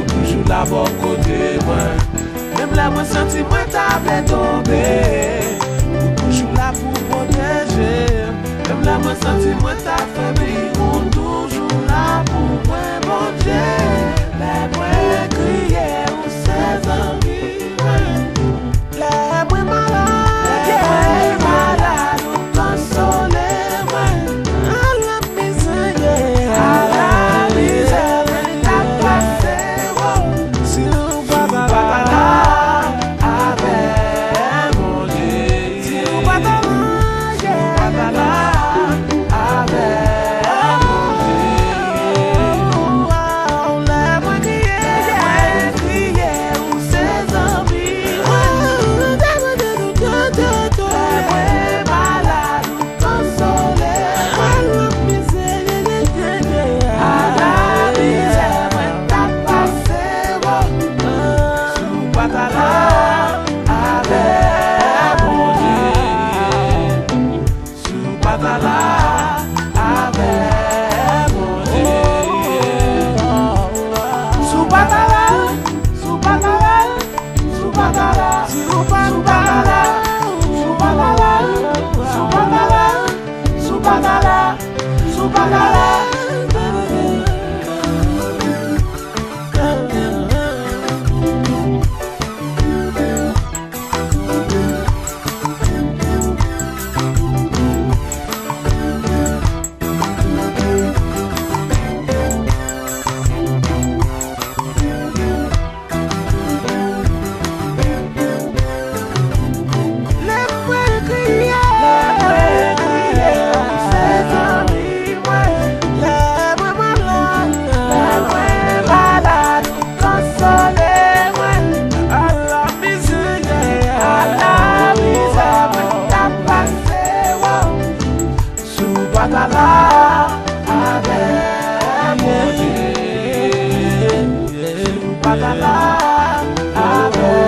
toujours la bon côté moi. Même là moi senti moi t'avais tombé, toujours là pour protéger. Même là moi senti moi t'as fait on toujours là pour moi bon Dieu. Les moi crier ou ses amis, les moi malade ou consoler moi. À la misère, t'as passé si nous pas là avec mon Dieu. Si nous pas là avec